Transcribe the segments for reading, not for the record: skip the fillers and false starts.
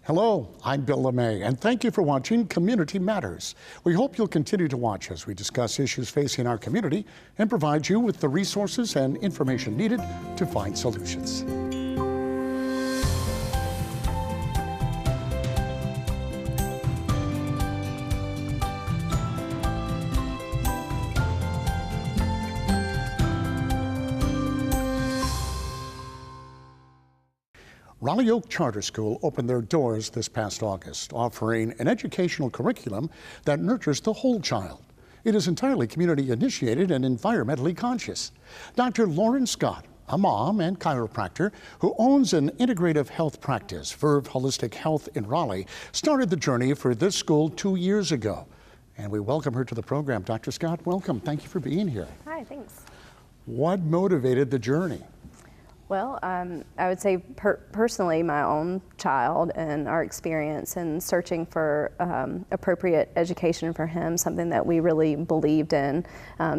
Hello, I'm Bill LeMay, and thank you for watching Community Matters. We hope you'll continue to watch as we discuss issues facing our community and provide you with the resources and information needed to find solutions. Raleigh Oak Charter School opened their doors this past August, offering an educational curriculum that nurtures the whole child. It is entirely community initiated and environmentally conscious. Dr. Lauren Scott, a mom and chiropractor who owns an integrative health practice, Verve Holistic Health in Raleigh, started the journey for this school 2 years ago. And we welcome her to the program. Dr. Scott, welcome. Thank you for being here. Hi, thanks. What motivated the journey? Well, I would say personally, my own child and our experience in searching for appropriate education for him, something that we really believed in,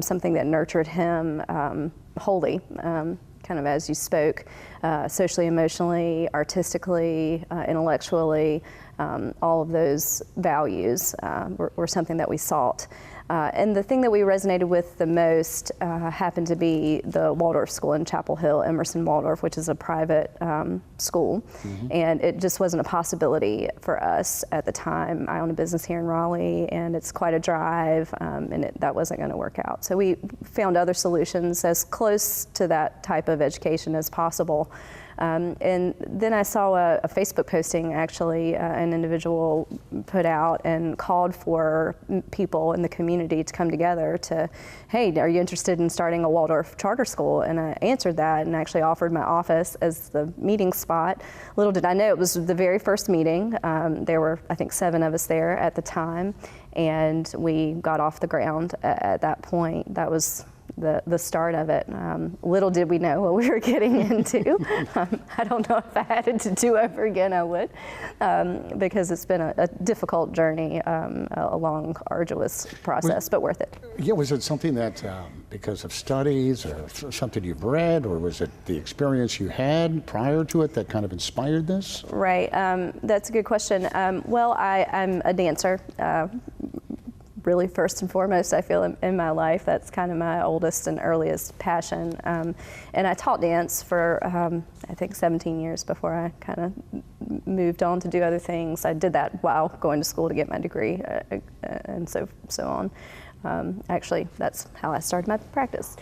something that nurtured him wholly, kind of as you spoke, socially, emotionally, artistically, intellectually, all of those values were something that we sought. And the thing that we resonated with the most happened to be the Waldorf School in Chapel Hill, Emerson Waldorf, which is a private school. And it just wasn't a possibility for us at the time. I own a business here in Raleigh, and it's quite a drive, and that wasn't going to work out. So we found other solutions as close to that type of education as possible. And then I saw a Facebook posting, actually, an individual put out and called for people in the community to come together to, hey, are you interested in starting a Waldorf charter school? And I answered that and actually offered my office as the meeting spot. Little did I know it was the very first meeting. There were, I think, 7 of us there at the time, and we got off the ground at that point. That was the start of it. Little did we know what we were getting into. I don't know if I had it to do over again, I would, because it's been a difficult journey, a long, arduous process, but worth it. Yeah, was it something that, because of studies or something you've read, or was it the experience you had prior to it that kind of inspired this? Right, that's a good question. Well, I'm a dancer. Really, first and foremost, I feel in my life, that's kind of my oldest and earliest passion. And I taught dance for, I think, 17 years before I kind of moved on to do other things. I did that while going to school to get my degree and so on. Actually, that's how I started my practice,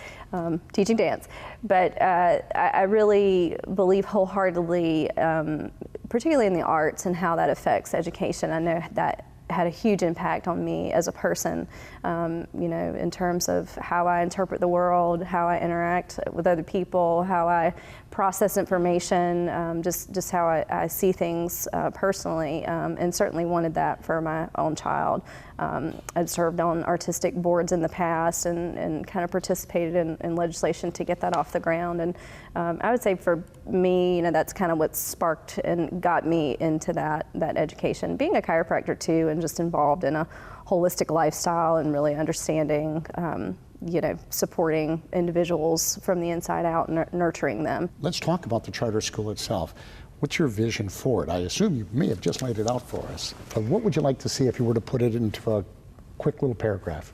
teaching dance. But I really believe wholeheartedly, particularly in the arts and how that affects education. I know that had a huge impact on me as a person, you know, in terms of how I interpret the world, how I interact with other people, how I process information, just how I see things personally, and certainly wanted that for my own child. I'd served on artistic boards in the past and kind of participated in legislation to get that off the ground. And I would say for me, you know, that's kind of what sparked and got me into that education. Being a chiropractor too, and just involved in a holistic lifestyle and really understanding, you know, supporting individuals from the inside out and nurturing them. Let's talk about the charter school itself. What's your vision for it? I assume you may have just laid it out for us, but what would you like to see if you were to put it into a quick little paragraph?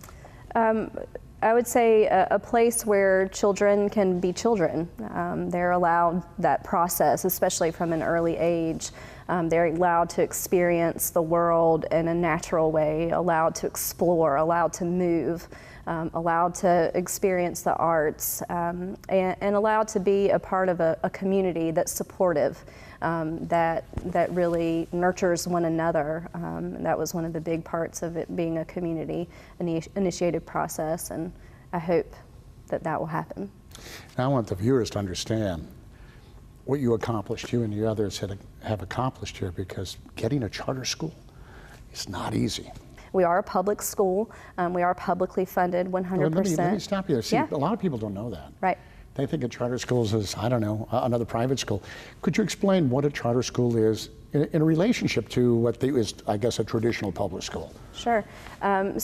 I would say a place where children can be children. They're allowed that process, especially from an early age. They're allowed to experience the world in a natural way, allowed to explore, allowed to move, allowed to experience the arts, and allowed to be a part of a community that's supportive, that really nurtures one another. That was one of the big parts of it being a community initiated process, and I hope that will happen. Now I want the viewers to understand what you accomplished, you and the others have accomplished here, because getting a charter school is not easy. We are a public school. We are publicly funded 100%. Let me stop you there. See, yeah. A lot of people don't know that. Right. They think of charter schools as, I don't know, another private school. Could you explain what a charter school is in relationship to what is, I guess, a traditional public school? Sure. A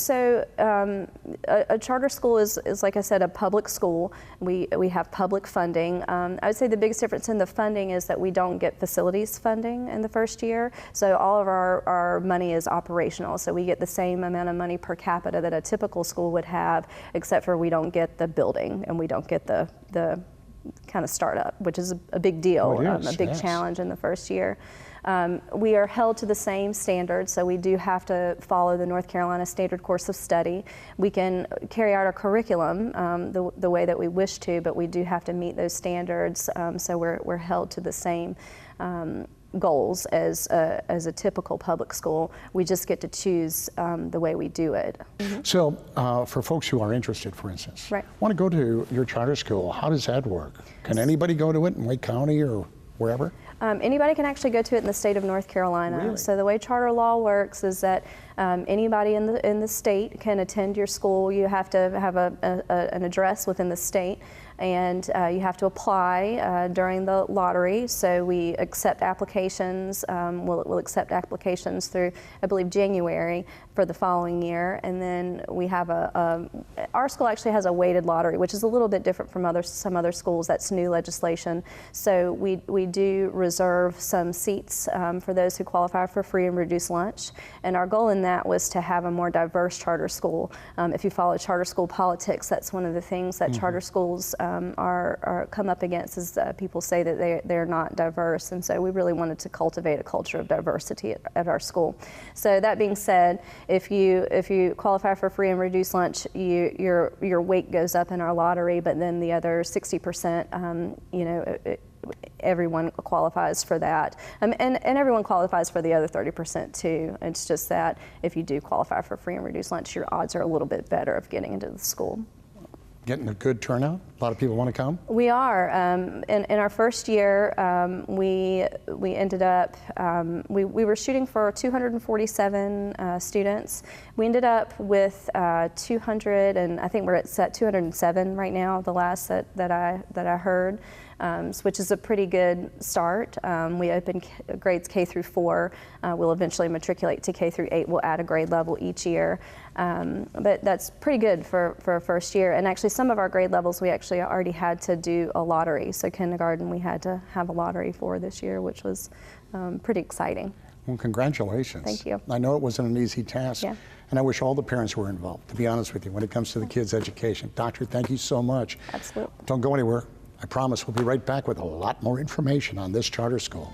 charter school is, like I said, a public school. We have public funding. I would say the biggest difference in the funding is that we don't get facilities funding in the first year. So all of our money is operational. So we get the same amount of money per capita that a typical school would have, except for we don't get the building and we don't get the kind of startup, which is a big deal, a big challenge in the first year. We are held to the same standards, so we do have to follow the North Carolina Standard Course of Study. We can carry out our curriculum the way that we wish to, but we do have to meet those standards, so we're held to the same goals as a typical public school. We just get to choose the way we do it. Mm-hmm. So for folks who are interested, for instance, right, want to go to your charter school, how does that work? Can anybody go to it in Wake County or wherever? Anybody can actually go to it in the state of North Carolina. Really? So the way charter law works is that anybody in the state can attend your school. You have to have an address within the state, and you have to apply during the lottery. So we accept applications. We'll accept applications through, I believe, January for the following year, and then we have our school actually has a weighted lottery, which is a little bit different from some other schools. That's new legislation. So we do reserve some seats for those who qualify for free and reduced lunch, and our goal in that was to have a more diverse charter school. If you follow charter school politics, that's one of the things that charter schools are come up against, is people say that they're not diverse, and so we really wanted to cultivate a culture of diversity at our school. So that being said, if you qualify for free and reduced lunch, your weight goes up in our lottery, but then the other 60%, everyone qualifies for that, and everyone qualifies for the other 30% too. It's just that if you do qualify for free and reduced lunch, your odds are a little bit better of getting into the school. Getting a good turnout? A lot of people want to come? We are. In our first year, we ended up, we were shooting for 247 students. We ended up with 200, and I think we're at 207 right now, the last that I heard. Which is a pretty good start. We open grades K through 4. We'll eventually matriculate to K through 8. We'll add a grade level each year. But that's pretty good for a first year. And actually some of our grade levels we actually already had to do a lottery. So kindergarten we had to have a lottery for this year, which was pretty exciting. Well, congratulations. Thank you. I know it wasn't an easy task. Yeah. And I wish all the parents were involved, to be honest with you, when it comes to the kids' education. Doctor, thank you so much. Absolutely. Don't go anywhere. I promise we'll be right back with a lot more information on this charter school.